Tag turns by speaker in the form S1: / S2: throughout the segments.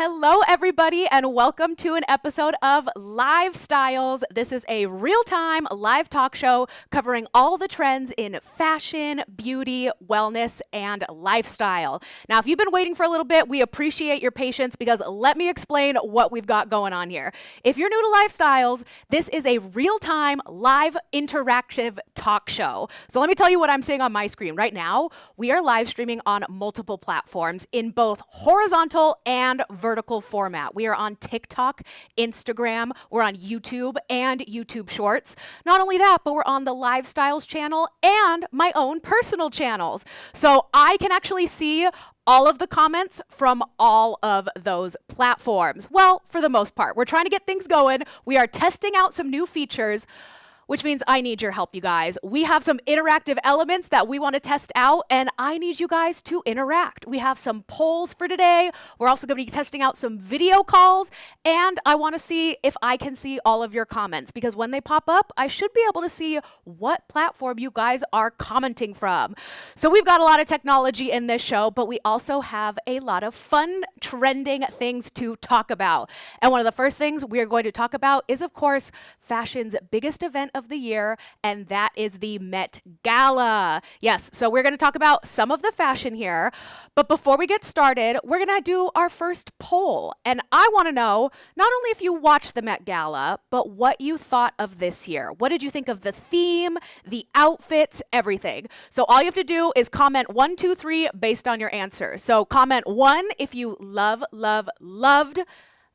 S1: Hello, everybody, and welcome to an episode of LiveStyles. This is a real-time live talk show covering all the trends in fashion, beauty, wellness, and lifestyle. Now, if you've been waiting for a little bit, we appreciate your patience because let me explain what we've got going on here. If you're new to LiveStyles, this is a real-time, live, interactive talk show. So let me tell you what I'm seeing on my screen. Right now, we are live streaming on multiple platforms in both horizontal and vertical format. We are on TikTok, Instagram, we're on YouTube and YouTube Shorts. Not only that, but we're on the LiveStyles channel and my own personal channels. So I can actually see all of the comments from all of those platforms. Well, for the most part, we're trying to get things going. We are testing out some new features, which means I need your help, you guys. We have some interactive elements that we want to test out, and I need you guys to interact. We have some polls for today. We're also going to be testing out some video calls, and I want to see if I can see all of your comments, because when they pop up, I should be able to see what platform you guys are commenting from. So we've got a lot of technology in this show, but we also have a lot of fun, trending things to talk about. And one of the first things we are going to talk about is, of course, fashion's biggest event of the year, and that is the Met Gala. Yes, so we're going to talk about some of the fashion here, but before we get started, we're going to do our first poll, and I want to know not only if you watched the Met Gala, but what you thought of this year. What did you think of the theme, the outfits, everything? So all you have to do is comment 1, 2, 3 based on your answer. So comment 1 if you loved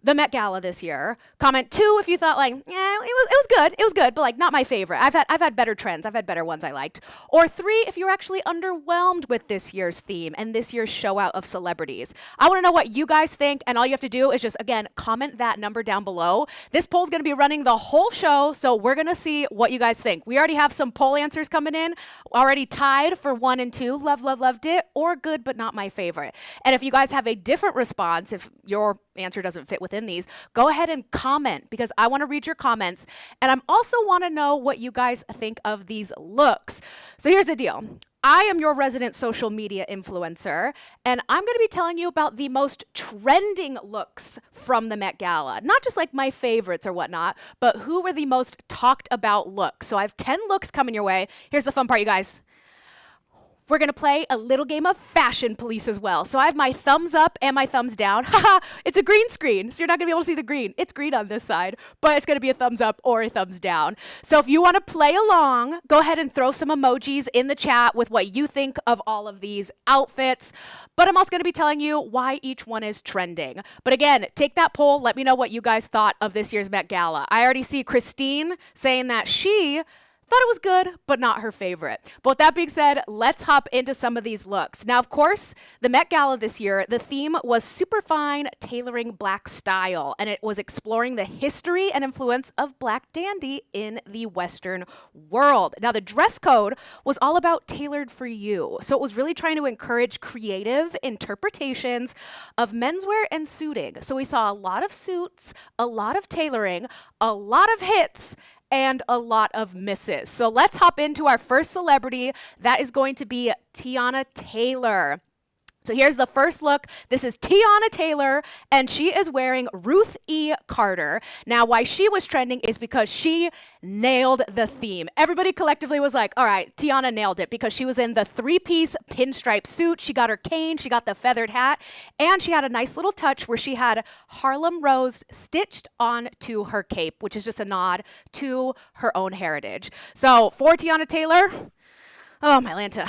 S1: the Met Gala this year. Comment 2 if you thought like, yeah, it was good, but like not my favorite. I've had better trends. I've had better ones I liked. Or 3 if you were actually underwhelmed with this year's theme and this year's show out of celebrities. I want to know what you guys think, and all you have to do is just, again, comment that number down below. This poll's going to be running the whole show, so we're going to see what you guys think. We already have some poll answers coming in, already tied for 1 and 2. Loved it, or good but not my favorite. And if you guys have a different response, if your answer doesn't fit within these, go ahead and comment, because I want to read your comments, and I also want to know what you guys think of these looks. So here's the deal. I am your resident social media influencer, and I'm going to be telling you about the most trending looks from the Met Gala. Not just like my favorites or whatnot, but who were the most talked about looks. So I have 10 looks coming your way. Here's the fun part, you guys. We're going to play a little game of fashion police as well. So I have my thumbs up and my thumbs down. Haha, it's a green screen, so you're not going to be able to see the green. It's green on this side, but it's going to be a thumbs up or a thumbs down. So if you want to play along, go ahead and throw some emojis in the chat with what you think of all of these outfits. But I'm also going to be telling you why each one is trending. But again, take that poll. Let me know what you guys thought of this year's Met Gala. I already see Christine saying that she thought it was good, but not her favorite. But with that being said, let's hop into some of these looks. Now, of course, the Met Gala this year, the theme was superfine tailoring black style, and it was exploring the history and influence of black dandy in the Western world. Now, the dress code was all about tailored for you. So it was really trying to encourage creative interpretations of menswear and suiting. So we saw a lot of suits, a lot of tailoring, a lot of hits, and a lot of misses. So let's hop into our first celebrity. That is going to be Tiana Taylor. So here's the first look. This is Tiana Taylor, and she is wearing Ruth E. Carter. Now, why she was trending is because she nailed the theme. Everybody collectively was like, all right, Tiana nailed it, because she was in the 3-piece pinstripe suit. She got her cane, she got the feathered hat, and she had a nice little touch where she had Harlem Rose stitched onto her cape, which is just a nod to her own heritage. So for Tiana Taylor, oh my Lanta,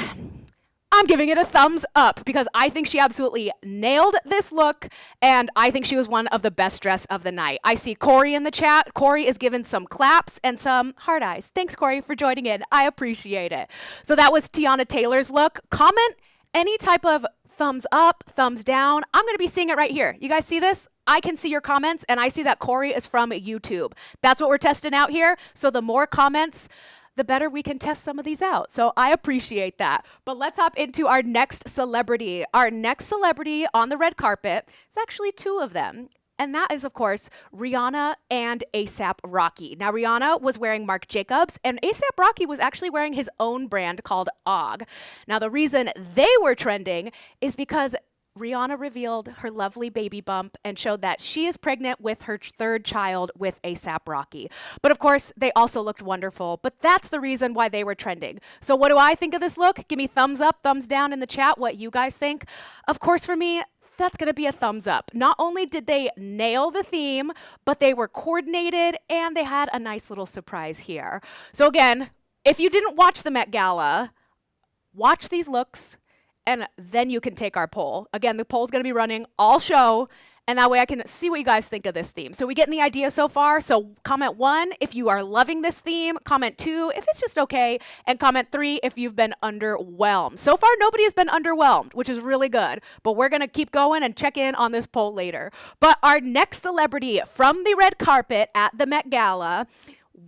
S1: I'm giving it a thumbs up, because I think she absolutely nailed this look, and I think she was one of the best dressed of the night. I see Corey in the chat. Corey is giving some claps and some heart eyes. Thanks, Corey, for joining in. I appreciate it. So that was Tiana Taylor's look. Comment any type of thumbs up, thumbs down. I'm going to be seeing it right here. You guys see this? I can see your comments, and I see that Corey is from YouTube. That's what we're testing out here. So the more comments, the better we can test some of these out. So I appreciate that. But let's hop into our next celebrity. Our next celebrity on the red carpet is actually 2 of them. And that is, of course, Rihanna and A$AP Rocky. Now, Rihanna was wearing Marc Jacobs, and A$AP Rocky was actually wearing his own brand called OG. Now, the reason they were trending is because Rihanna revealed her lovely baby bump and showed that she is pregnant with her third child with A$AP Rocky. But of course, they also looked wonderful, but that's the reason why they were trending. So what do I think of this look? Give me thumbs up, thumbs down in the chat what you guys think. Of course, for me, that's going to be a thumbs up. Not only did they nail the theme, but they were coordinated and they had a nice little surprise here. So again, if you didn't watch the Met Gala, watch these looks and then you can take our poll. Again, the poll's going to be running all show, and that way I can see what you guys think of this theme. So we getting the idea so far? So comment 1 if you are loving this theme, comment 2 if it's just okay, and comment 3 if you've been underwhelmed. So far, nobody has been underwhelmed, which is really good, but we're going to keep going and check in on this poll later. But our next celebrity from the red carpet at the Met Gala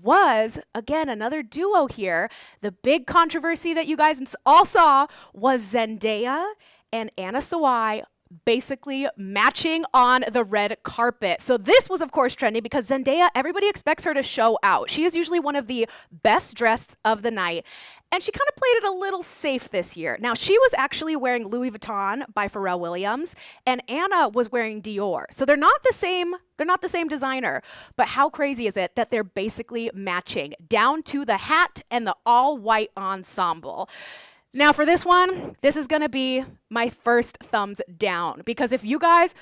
S1: was, again, another duo here. The big controversy that you guys all saw was Zendaya and Anna Sawai basically matching on the red carpet. So this was, of course, trending because Zendaya, everybody expects her to show out. She is usually one of the best dressed of the night, and she kind of played it a little safe this year. Now, she was actually wearing Louis Vuitton by Pharrell Williams, and Anna was wearing Dior. So they're not the same designer, but how crazy is it that they're basically matching down to the hat and the all-white ensemble. Now for this one, this is going to be my first thumbs down, because if you guys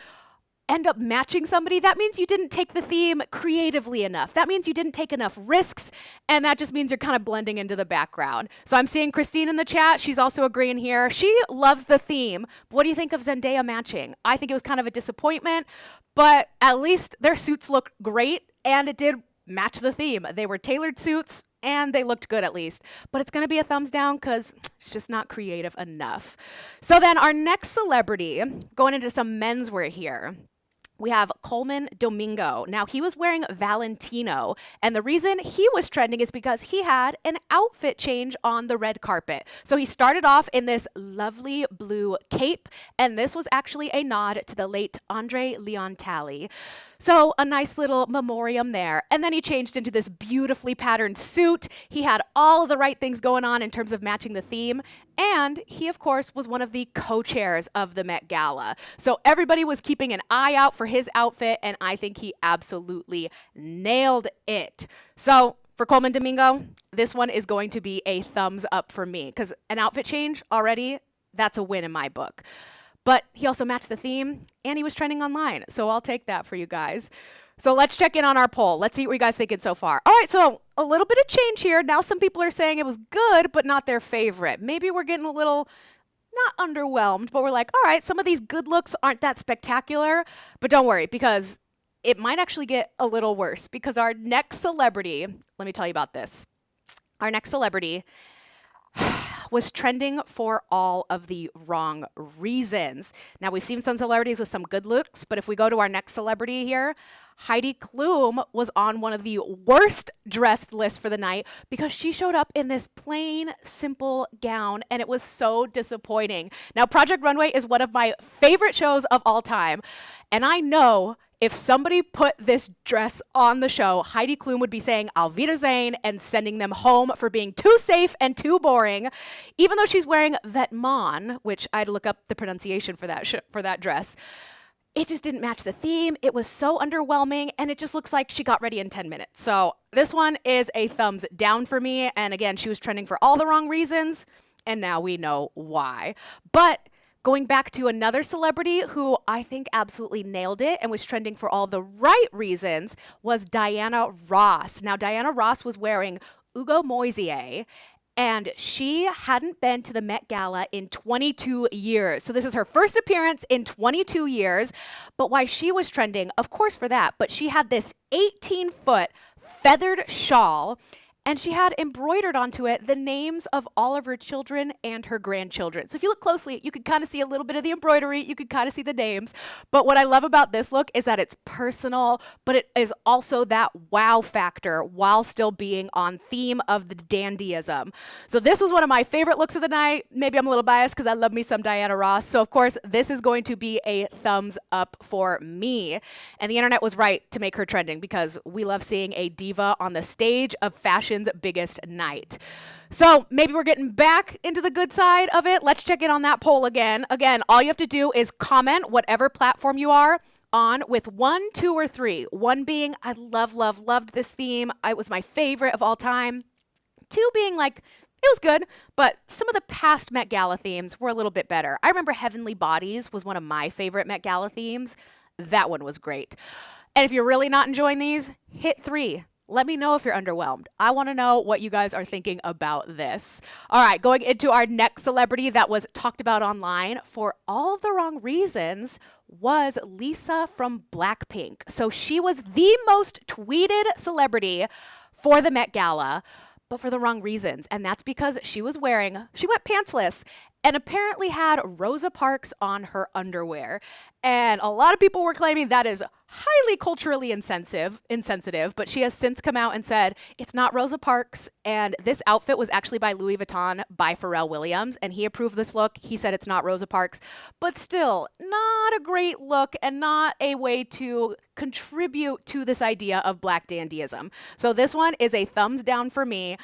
S1: end up matching somebody, that means you didn't take the theme creatively enough. That means you didn't take enough risks, and that just means you're kind of blending into the background. So I'm seeing Christine in the chat. She's also agreeing here. She loves the theme. What do you think of Zendaya matching? I think it was kind of a disappointment, but at least their suits look great, and it did match the theme. They were tailored suits, and they looked good at least. But it's going to be a thumbs down because it's just not creative enough. So then our next celebrity, going into some menswear here, we have Coleman Domingo. Now, he was wearing Valentino, and the reason he was trending is because he had an outfit change on the red carpet. So he started off in this lovely blue cape, and this was actually a nod to the late Andre Leon Talley. So a nice little memoriam there. And then he changed into this beautifully patterned suit. He had all of the right things going on in terms of matching the theme. And he, of course, was one of the co-chairs of the Met Gala. So everybody was keeping an eye out for his outfit, and I think he absolutely nailed it. So for Coleman Domingo, this one is going to be a thumbs up for me, because an outfit change already, that's a win in my book. But he also matched the theme, and he was trending online. So I'll take that for you guys. So let's check in on our poll. Let's see what you guys thinking so far. All right, so a little bit of change here. Now some people are saying it was good, but not their favorite. Maybe we're getting a little, not underwhelmed, but we're like, all right, some of these good looks aren't that spectacular. But don't worry, because it might actually get a little worse. Because our next celebrity, let me tell you about this. Our next celebrity was trending for all of the wrong reasons. Now, we've seen some celebrities with some good looks, but if we go to our next celebrity here, Heidi Klum was on one of the worst dressed lists for the night because she showed up in this plain, simple gown, and it was so disappointing. Now, Project Runway is one of my favorite shows of all time, and I know if somebody put this dress on the show, Heidi Klum would be saying Auf Wiedersehen and sending them home for being too safe and too boring, even though she's wearing Vêtements, which I had to look up the pronunciation for that dress. It just didn't match the theme. It was so underwhelming, and it just looks like she got ready in 10 minutes. So this one is a thumbs down for me. And again, she was trending for all the wrong reasons, and now we know why. But going back to another celebrity who I think absolutely nailed it and was trending for all the right reasons was Diana Ross. Now, Diana Ross was wearing Hugo Moisier, and she hadn't been to the Met Gala in 22 years. So this is her first appearance in 22 years. But why she was trending, of course for that, but she had this 18-foot feathered shawl, and she had embroidered onto it the names of all of her children and her grandchildren. So if you look closely, you could kind of see a little bit of the embroidery. You could kind of see the names. But what I love about this look is that it's personal, but it is also that wow factor while still being on theme of the dandyism. So this was one of my favorite looks of the night. Maybe I'm a little biased because I love me some Diana Ross. So of course, this is going to be a thumbs up for me. And the internet was right to make her trending because we love seeing a diva on the stage of fashion fashion's biggest night. So maybe we're getting back into the good side of it. Let's check in on that poll again. Again, all you have to do is comment whatever platform you are on with 1, 2, or 3. 1 being, I loved this theme. It was my favorite of all time. 2 being like, it was good, but some of the past Met Gala themes were a little bit better. I remember Heavenly Bodies was one of my favorite Met Gala themes. That one was great. And if you're really not enjoying these, hit 3. Let me know if you're underwhelmed. I want to know what you guys are thinking about this. All right, going into our next celebrity that was talked about online for all the wrong reasons was Lisa from Blackpink. So she was the most tweeted celebrity for the Met Gala, but for the wrong reasons. And that's because she went pantsless and apparently had Rosa Parks on her underwear. And a lot of people were claiming that is highly culturally insensitive, but she has since come out and said it's not Rosa Parks, and this outfit was actually by Louis Vuitton by Pharrell Williams, and he approved this look. He said it's not Rosa Parks, but still not a great look and not a way to contribute to this idea of Black dandyism. So this one is a thumbs down for me.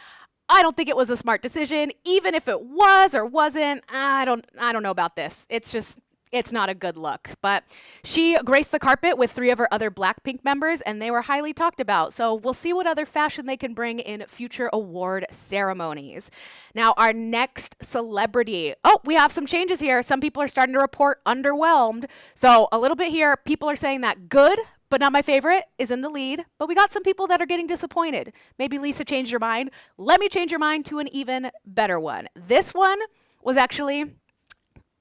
S1: I don't think it was a smart decision. Even if it was or wasn't, I don't know about this. It's not a good look. But she graced the carpet with 3 of her other Blackpink members, and they were highly talked about. So we'll see what other fashion they can bring in future award ceremonies. Now, our next celebrity. Oh, we have some changes here. Some people are starting to report underwhelmed. So a little bit here, people are saying that good, but not my favorite, is in the lead. But we got some people that are getting disappointed. Maybe Lisa changed your mind. Let me change your mind to an even better one. This one was actually,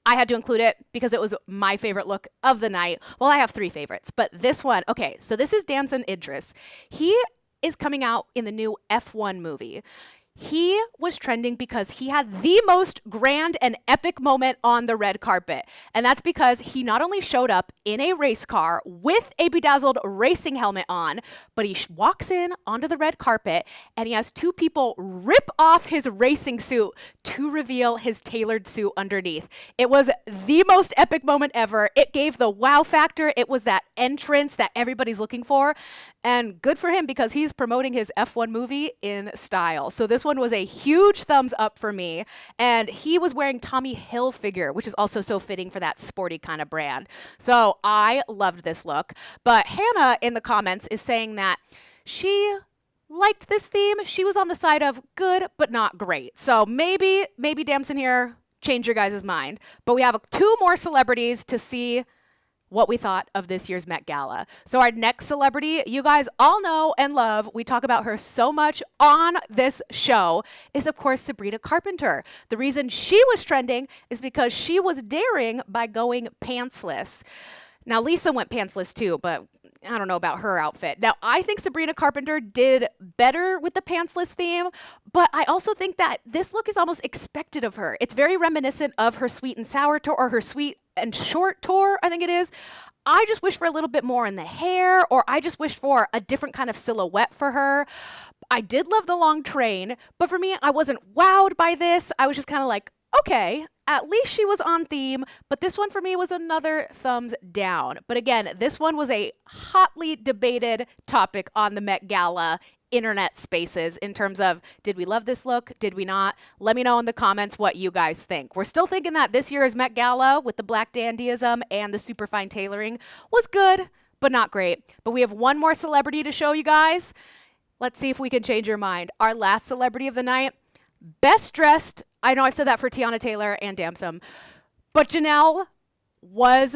S1: I had to include it because it was my favorite look of the night. Well, I have 3 favorites, but this one, okay, so this is Damson Idris. He is coming out in the new F1 movie. He was trending because he had the most grand and epic moment on the red carpet. And that's because he not only showed up in a race car with a bedazzled racing helmet on, but he walks in onto the red carpet and he has 2 people rip off his racing suit to reveal his tailored suit underneath. It was the most epic moment ever. It gave the wow factor. It was that entrance that everybody's looking for. And good for him because he's promoting his F1 movie in style. So this one was a huge thumbs up for me. And he was wearing Tommy Hilfiger, which is also so fitting for that sporty kind of brand. So I loved this look. But Hannah in the comments is saying that she liked this theme. She was on the side of good, but not great. So maybe Damson here, change your guys' mind. But we have 2 more celebrities to see what we thought of this year's Met Gala. So our next celebrity, you guys all know and love, we talk about her so much on this show, is of course Sabrina Carpenter. The reason she was trending is because she was daring by going pantsless. Now Lisa went pantsless too, but I don't know about her outfit. Now, I think Sabrina Carpenter did better with the pantsless theme, but I also think that this look is almost expected of her. It's very reminiscent of her Sweet and Sour tour, or her Sweet and Short tour, I think it is. I just wish for a little bit more in the hair, or I just wish for a different kind of silhouette for her. I did love the long train, but for me, I wasn't wowed by this. I was just kind of like, okay, at least she was on theme, but this one for me was another thumbs down. But again, this one was a hotly debated topic on the Met Gala internet spaces in terms of, did we love this look? Did we not? Let me know in the comments what you guys think. We're still thinking that this year's Met Gala with the Black dandyism and the super fine tailoring was good, but not great. But we have one more celebrity to show you guys. Let's see if we can change your mind. Our last celebrity of the night, best dressed. I know I've said that for Tiana Taylor and Damson, but Janelle was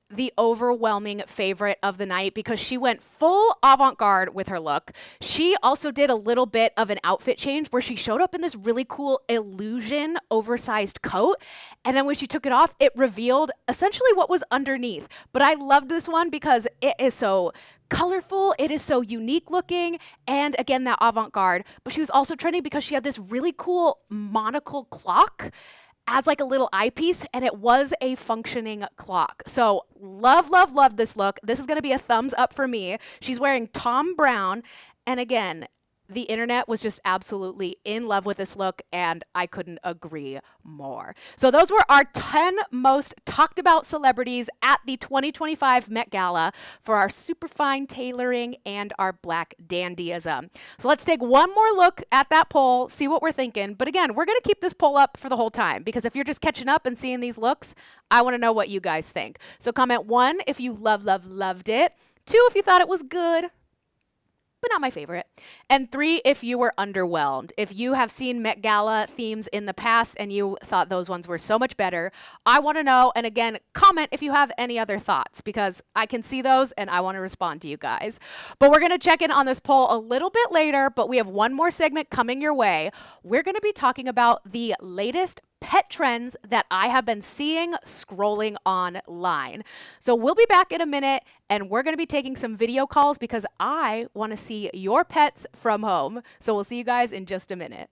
S1: the overwhelming favorite of the night because she went full avant-garde with her look. She also did a little bit of an outfit change where she showed up in this really cool illusion oversized coat. And then when she took it off, it revealed essentially what was underneath. But I loved this one because it is so colorful, it is so unique looking, and again, that avant-garde. But she was also trending because she had this really cool monocle clock as like a little eyepiece, and it was a functioning clock. So love this look. This is going to be a thumbs up for me. She's wearing Tom Brown, and again, The internet was just absolutely in love with this look, and I couldn't agree more. So those were our 10 most talked about celebrities at the 2025 Met Gala for our superfine tailoring and our black dandyism. So let's take one more look at that poll, see what we're thinking. But again, we're going to keep this poll up for the whole time, because if you're just catching up and seeing these looks, I want to know what you guys think. So comment 1 if you loved it. 2 if you thought it was good, but not my favorite. And 3 if you were underwhelmed. If you have seen Met Gala themes in the past and you thought those ones were so much better, I want to know. And again, comment if you have any other thoughts, because I can see those and I want to respond to you guys. But we're going to check in on this poll a little bit later, but we have one more segment coming your way. We're going to be talking about the latest pet trends that I have been seeing scrolling online. So we'll be back in a minute, and we're going to be taking some video calls because I want to see your pets from home. So we'll see you guys in just a minute.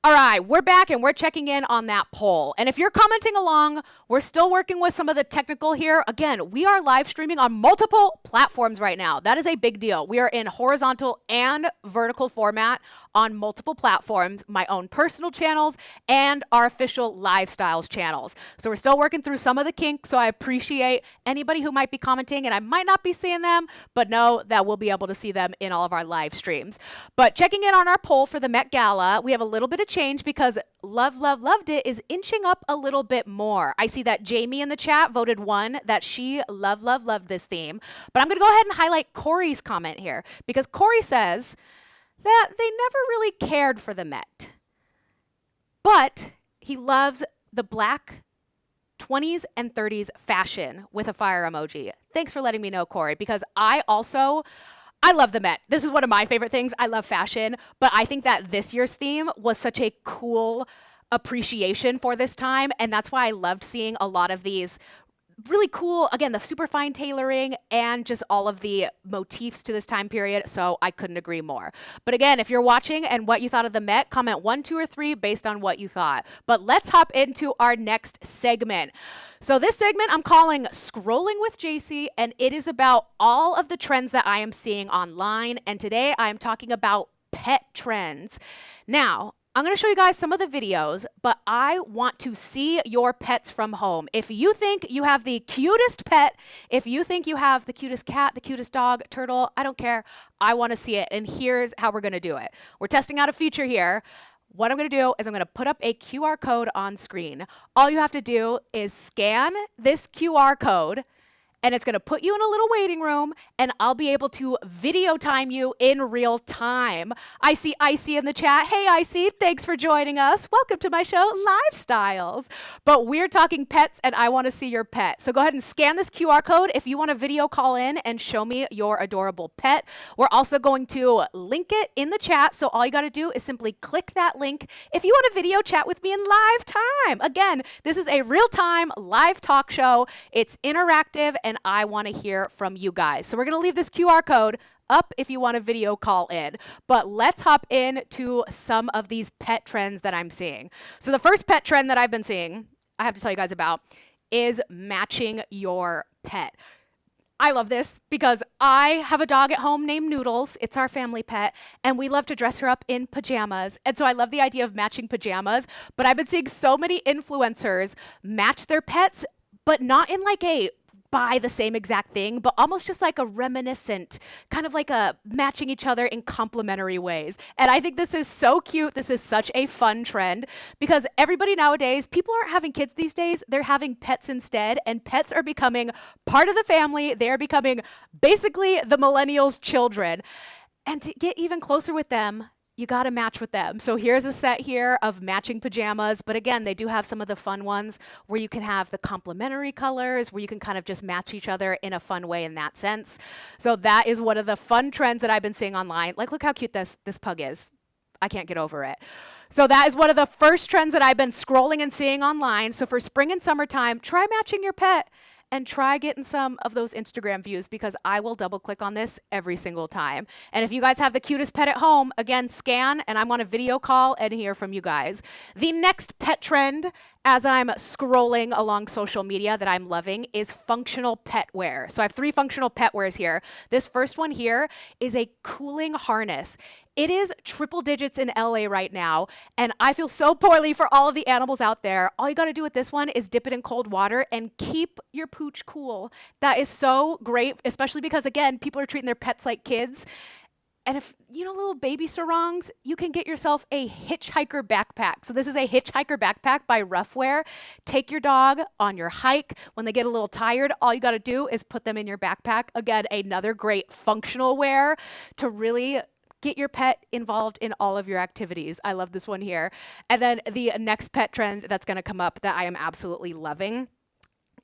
S1: All right, we're back and we're checking in on that poll. And if you're commenting along, we're still working with some of the technical here. Again, we are live streaming on multiple platforms right now. That is a big deal. We are in horizontal and vertical format on multiple platforms, my own personal channels and our official LiveStyles channels. So we're still working through some of the kinks, so I appreciate anybody who might be commenting, and I might not be seeing them, but know that we'll be able to see them in all of our live streams. But checking in on our poll for the Met Gala, we have a little bit of change because Loved It is inching up a little bit more. I see that Jamie in the chat voted 1 that she loved this theme. But I'm going to go ahead and highlight Corey's comment here because Corey says that they never really cared for the Met, but he loves the black 20s and 30s fashion with a fire emoji. Thanks for letting me know, Corey, because I love the Met. This is one of my favorite things. I love fashion, but I think that this year's theme was such a cool appreciation for this time, and that's why I loved seeing a lot of these really cool, again, the super fine tailoring and just all of the motifs to this time period. So I couldn't agree more. But again, if you're watching and what you thought of the Met, comment 1, 2, or 3 based on what you thought. But let's hop into our next segment. So this segment I'm calling Scrolling with JC, and it is about all of the trends that I am seeing online. And today I am talking about pet trends. Now, I'm going to show you guys some of the videos, but I want to see your pets from home. If you think you have the cutest pet, if you think you have the cutest cat, the cutest dog, turtle, I don't care. I want to see it. And here's how we're going to do it. We're testing out a feature here. What I'm going to do is I'm going to put up a QR code on screen. All you have to do is scan this QR code, and it's going to put you in a little waiting room, and I'll be able to video time you in real time. I see Icy in the chat. Hey, Icy, thanks for joining us. Welcome to my show, LiveStyles. But we're talking pets, and I want to see your pet. So go ahead and scan this QR code if you want to video call in and show me your adorable pet. We're also going to link it in the chat, so all you got to do is simply click that link if you want to video chat with me in live time. Again, this is a real-time live talk show. It's interactive, and I want to hear from you guys. So we're going to leave this QR code up if you want a video call in. But let's hop into some of these pet trends that I'm seeing. So the first pet trend that I've been seeing, I have to tell you guys about, is matching your pet. I love this because I have a dog at home named Noodles. It's our family pet, and we love to dress her up in pajamas. And so I love the idea of matching pajamas, but I've been seeing so many influencers match their pets, but not in like a buy the same exact thing, but almost just like a reminiscent, kind of like a matching each other in complementary ways. And I think this is so cute. This is such a fun trend because everybody nowadays, people aren't having kids these days, they're having pets instead, and pets are becoming part of the family. They're becoming basically the millennials' children. And to get even closer with them, you got to match with them. So here's a set here of matching pajamas. But again, they do have some of the fun ones where you can have the complementary colors, where you can kind of just match each other in a fun way in that sense. So that is one of the fun trends that I've been seeing online. Like, look how cute this pug is. I can't get over it. So that is one of the first trends that I've been scrolling and seeing online. So for spring and summertime, try matching your pet and try getting some of those Instagram views because I will double click on this every single time. And if you guys have the cutest pet at home, again, scan and I'm on a video call and hear from you guys. The next pet trend as I'm scrolling along social media that I'm loving is functional pet wear. So I have 3 functional pet wears here. This first one here is a cooling harness. It is triple digits in LA right now, and I feel so poorly for all of the animals out there. All you got to do with this one is dip it in cold water and keep your pooch cool. That is so great, especially because, again, people are treating their pets like kids. And if you know little baby sarongs, you can get yourself a hitchhiker backpack. So this is a hitchhiker backpack by Roughwear. Take your dog on your hike. When they get a little tired, all you got to do is put them in your backpack. Again, another great functional wear to really get your pet involved in all of your activities. I love this one here. And then the next pet trend that's going to come up that I am absolutely loving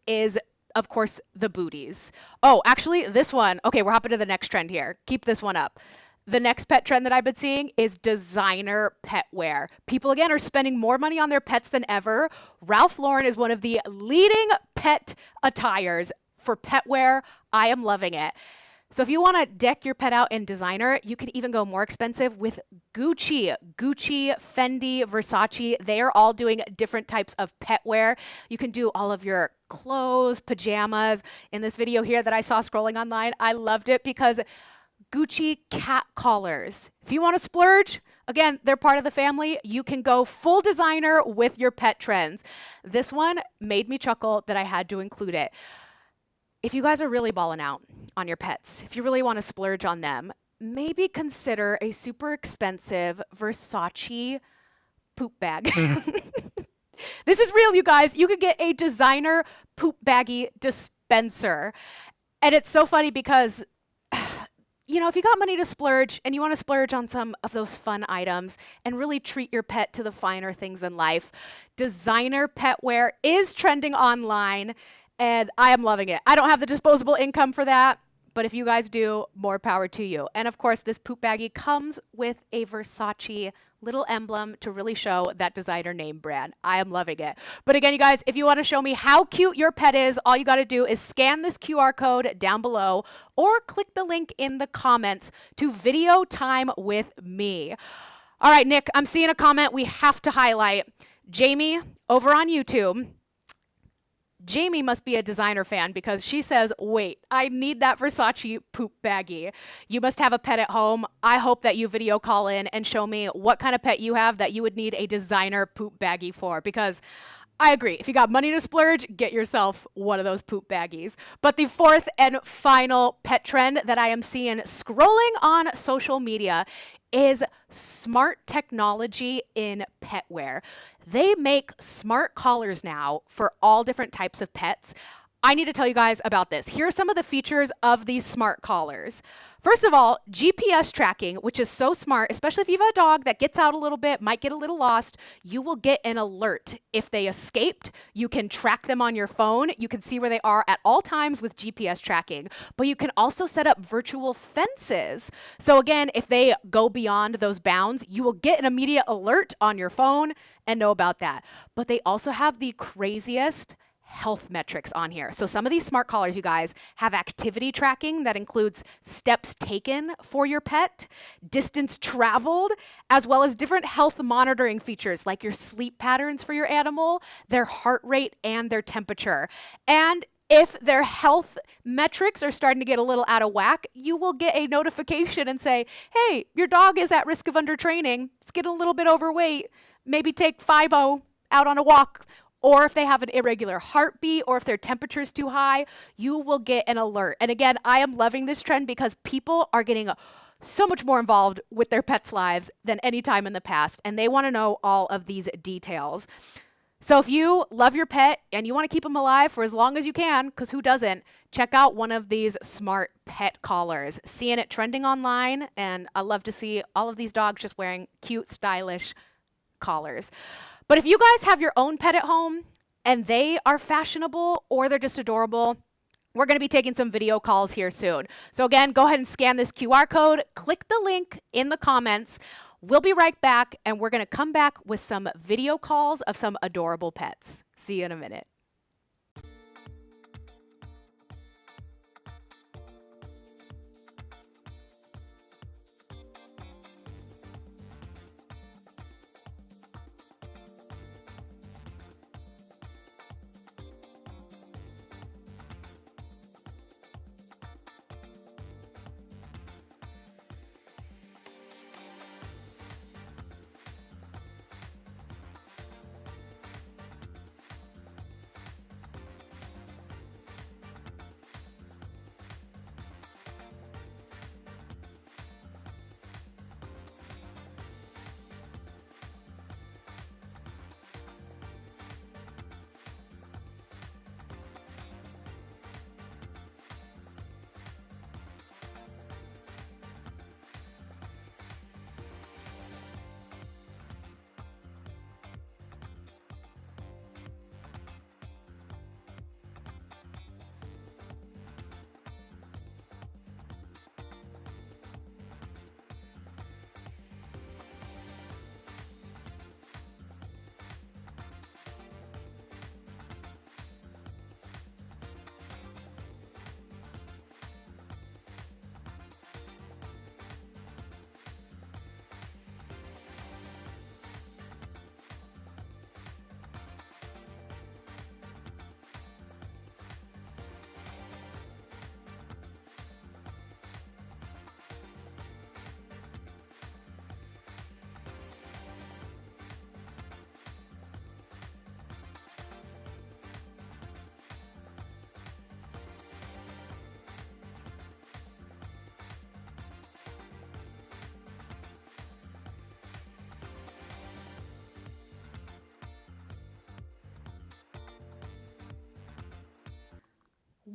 S1: is, of course, the booties. Oh, actually, this one. Okay, we're hopping to the next trend here. Keep this one up. The next pet trend that I've been seeing is designer pet wear. People, again, are spending more money on their pets than ever. Ralph Lauren is one of the leading pet attires for pet wear. I am loving it. So if you want to deck your pet out in designer, you can even go more expensive with Gucci, Fendi, Versace. They are all doing different types of pet wear. You can do all of your clothes, pajamas. In this video here that I saw scrolling online, I loved it because Gucci cat collars. If you want to splurge, Again, they're part of the family. You can go full designer with your pet trends. This one made me chuckle that I had to include it. If you guys are really balling out on your pets, if you really want to splurge on them, maybe consider a super expensive Versace poop bag. This is real, you guys. You could get a designer poop baggie dispenser. And it's so funny because, you know, if you got money to splurge and you want to splurge on some of those fun items and really treat your pet to the finer things in life, designer pet wear is trending online and I am loving it. I don't have the disposable income for that, but if you guys do, more power to you. And of course, this poop baggie comes with a Versace little emblem to really show that designer name brand. I am loving it. But again, you guys, if you want to show me how cute your pet is, all you got to do is scan this QR code down below or click the link in the comments to video time with me. All right, Nick, I'm seeing a comment we have to highlight. Jamie over on YouTube. Jamie must be a designer fan because she says, wait, I need that Versace poop baggie. You must have a pet at home. I hope that you video call in and show me what kind of pet you have that you would need a designer poop baggie for, because I agree. If you got money to splurge, get yourself one of those poop baggies. But the fourth and final pet trend that I am seeing scrolling on social media is smart technology in pet wear. They make smart collars now for all different types of pets. I need to tell you guys about this. Here are some of the features of these smart collars. First of all, GPS tracking, which is so smart, especially if you have a dog that gets out a little bit, might get a little lost. You will get an alert if they escaped. You can track them on your phone. You can see where they are at all times with GPS tracking. But you can also set up virtual fences. So again, if they go beyond those bounds, you will get an immediate alert on your phone and know about that. But they also have the craziest health metrics on here. So some of these smart collars, you guys, have activity tracking that includes steps taken for your pet, distance traveled, as well as different health monitoring features like your sleep patterns for your animal, their heart rate, and their temperature. And if their health metrics are starting to get a little out of whack, you will get a notification and say, hey, your dog is at risk of undertraining. It's getting a little bit overweight. Maybe take Fibo out on a walk. Or if they have an irregular heartbeat, or if their temperature is too high, you will get an alert. And again, I am loving this trend because people are getting so much more involved with their pets' lives than any time in the past, and they want to know all of these details. So if you love your pet and you want to keep them alive for as long as you can, because who doesn't, check out one of these smart pet collars. Seeing it trending online, and I love to see all of these dogs just wearing cute, stylish collars. But if you guys have your own pet at home and they are fashionable or they're just adorable, we're going to be taking some video calls here soon. So again, go ahead and scan this QR code, click the link in the comments. We'll be right back, and we're going to come back with some video calls of some adorable pets. See you in a minute.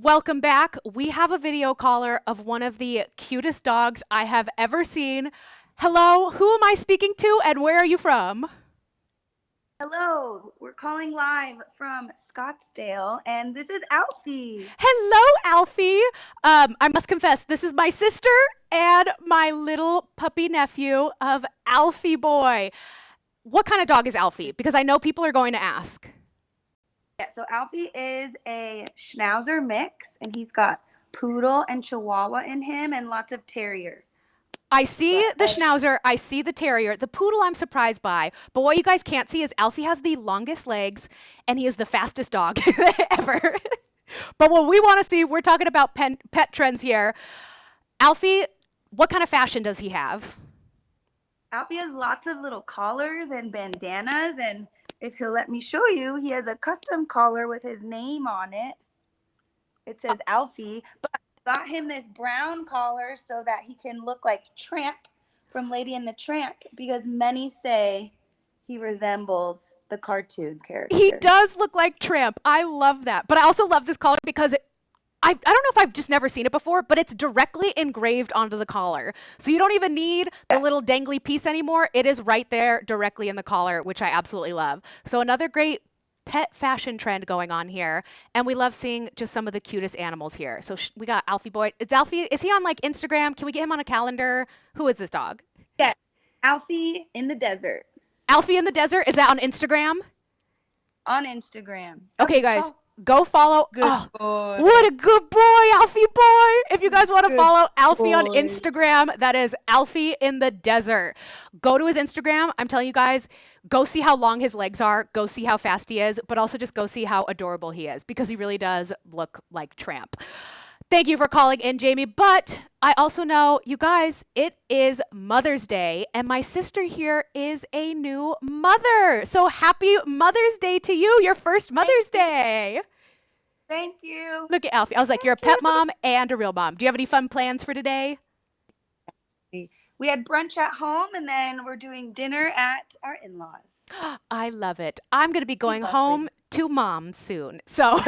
S1: Welcome back. We have a video caller of one of the cutest dogs I have ever seen. Hello, who am I speaking to and where are you from?
S2: Hello, we're calling live from Scottsdale, and this is Alfie.
S1: Hello, Alfie. I must confess, this is my sister and my little puppy nephew of Alfie Boy. What kind of dog is Alfie? Because I know people are going to ask.
S2: Yeah, so Alfie is a Schnauzer mix, and he's got Poodle and Chihuahua in him and lots of Terrier.
S1: I see the Schnauzer, I see the Terrier. The Poodle I'm surprised by, but what you guys can't see is Alfie has the longest legs and he is the fastest dog ever. But what we want to see, we're talking about pet trends here. Alfie, what kind of fashion does he have?
S2: Alfie has lots of little collars and bandanas, and if he'll let me show you, he has a custom collar with his name on it. It says Alfie, but got him this brown collar so that he can look like Tramp from Lady and the Tramp, because many say he resembles the cartoon character.
S1: He does look like Tramp. I love that. But I also love this collar because I don't know if I've just never seen it before, but it's directly engraved onto the collar. So you don't even need the little dangly piece anymore. It is right there directly in the collar, which I absolutely love. So another great pet fashion trend going on here, and we love seeing just some of the cutest animals here. So we got Alfie Boy. Is he on like Instagram? Can we get him on a calendar? Who is this dog?
S2: Yeah, Alfie in the desert.
S1: Alfie in the desert, is that on Instagram?
S2: On Instagram.
S1: Okay, guys, go follow.
S2: Good boy.
S1: What a good boy, Alfie Boy. If you guys want to follow Alfie on
S2: boy.
S1: Instagram, that is Alfie in the desert. Go to his Instagram. I'm telling you guys, go see how long his legs are. Go see how fast he is, but also just go see how adorable he is, because he really does look like Tramp. Thank you for calling in, Jamie. But I also know, you guys, it is Mother's Day, and my sister here is a new mother. So happy Mother's Day to you, your first Mother's Day.
S2: Thank you.
S1: Look at Alfie. I was like, you're a pet mom and a real mom. Do you have any fun plans for today?
S2: We had brunch at home, and then we're doing dinner at our in-laws.
S1: I love it. I'm going to be going home to mom soon. So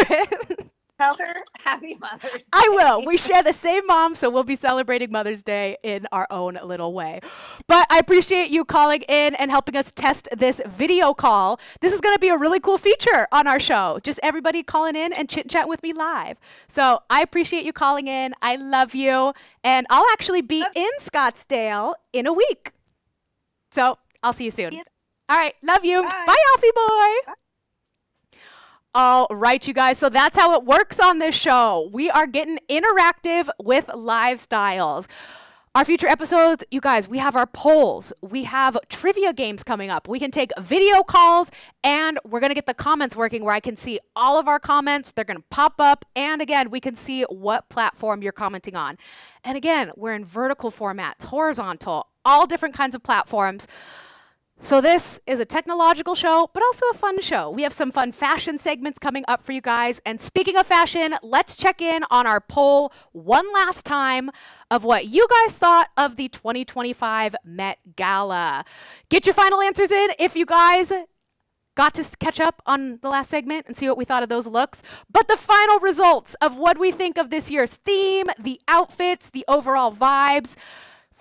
S2: Tell her happy Mother's Day.
S1: I will. We share the same mom, so we'll be celebrating Mother's Day in our own little way. But I appreciate you calling in and helping us test this video call. This is going to be a really cool feature on our show. Just everybody calling in and chit-chat with me live. So I appreciate you calling in. I love you. And I'll actually be in Scottsdale in a week. So I'll see you soon. All right. Love you. Bye Alfie Boy. Bye. All right, you guys. So that's how it works on this show. We are getting interactive with LiveStyles. Our future episodes, you guys, we have our polls. We have trivia games coming up. We can take video calls, and we're going to get the comments working where I can see all of our comments. They're going to pop up. And again, we can see what platform you're commenting on. And again, we're in vertical formats, horizontal, all different kinds of platforms. So this is a technological show, but also a fun show. We have some fun fashion segments coming up for you guys. And speaking of fashion, let's check in on our poll one last time of what you guys thought of the 2025 Met Gala. Get your final answers in if you guys got to catch up on the last segment and see what we thought of those looks. But the final results of what we think of this year's theme, the outfits, the overall vibes,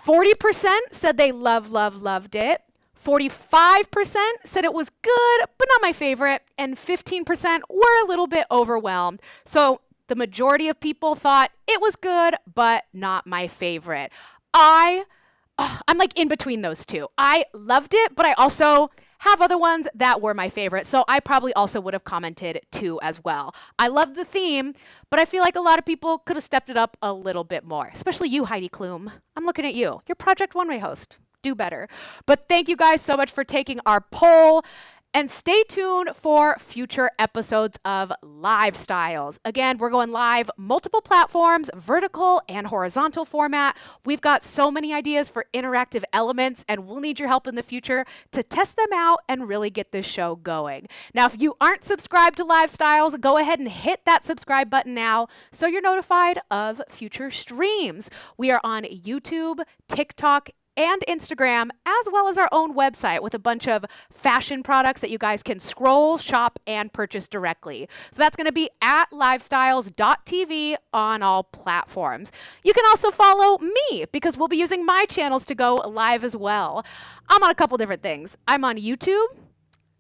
S1: 40% said they loved it. 45% said it was good, but not my favorite, and 15% were a little bit overwhelmed. So the majority of people thought it was good, but not my favorite. I'm like in between those two. I loved it, but I also have other ones that were my favorite. So I probably also would have commented too as well. I love the theme, but I feel like a lot of people could have stepped it up a little bit more, especially you, Heidi Klum. I'm looking at you. You're Project One Way host. Do better. But thank you guys so much for taking our poll, and stay tuned for future episodes of LiveStyles. Again, we're going live, multiple platforms, vertical and horizontal format. We've got so many ideas for interactive elements, and we'll need your help in the future to test them out and really get this show going. Now, if you aren't subscribed to LiveStyles, go ahead and hit that subscribe button now so you're notified of future streams. We are on YouTube, TikTok, and Instagram, as well as our own website with a bunch of fashion products that you guys can scroll, shop, and purchase directly. So that's going to be at livestyles.tv on all platforms. You can also follow me because we'll be using my channels to go live as well. I'm on a couple different things. I'm on YouTube.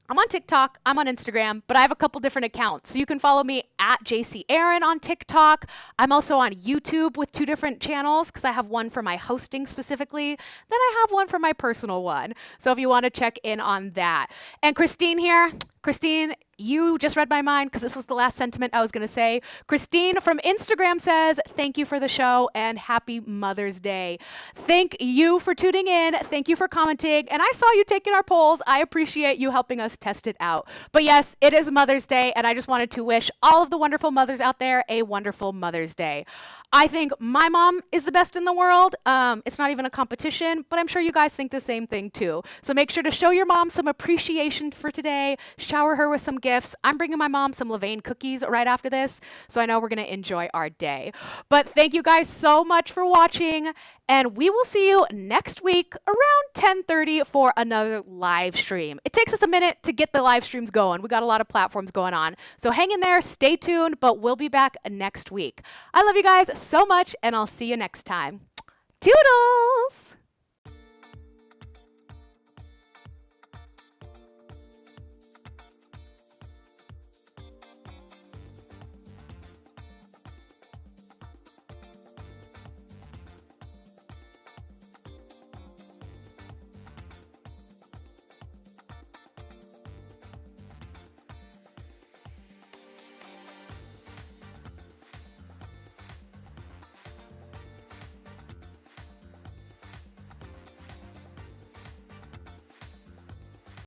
S1: I'm on TikTok, I'm on Instagram, but I have a couple different accounts. So you can follow me at JC Aaron on TikTok. I'm also on YouTube with 2 different channels because I have one for my hosting specifically. Then I have one for my personal one. So if you want to check in on that. And Christine here, Christine, you just read my mind because this was the last sentiment I was going to say. Christine from Instagram says, thank you for the show and happy Mother's Day. Thank you for tuning in. Thank you for commenting. And I saw you taking our polls. I appreciate you helping us test it out. But yes, it is Mother's Day, and I just wanted to wish all of the wonderful mothers out there a wonderful Mother's Day. I think my mom is the best in the world. It's not even a competition, but I'm sure you guys think the same thing too. So make sure to show your mom some appreciation for today. Shower her with some gifts. I'm bringing my mom some Levain cookies right after this, so I know we're going to enjoy our day. But thank you guys so much for watching, and we will see you next week around 10:30 for another live stream. It takes us a minute to get the live streams going. We got a lot of platforms going on. So hang in there, stay tuned, but we'll be back next week. I love you guys so much, and I'll see you next time. Toodles!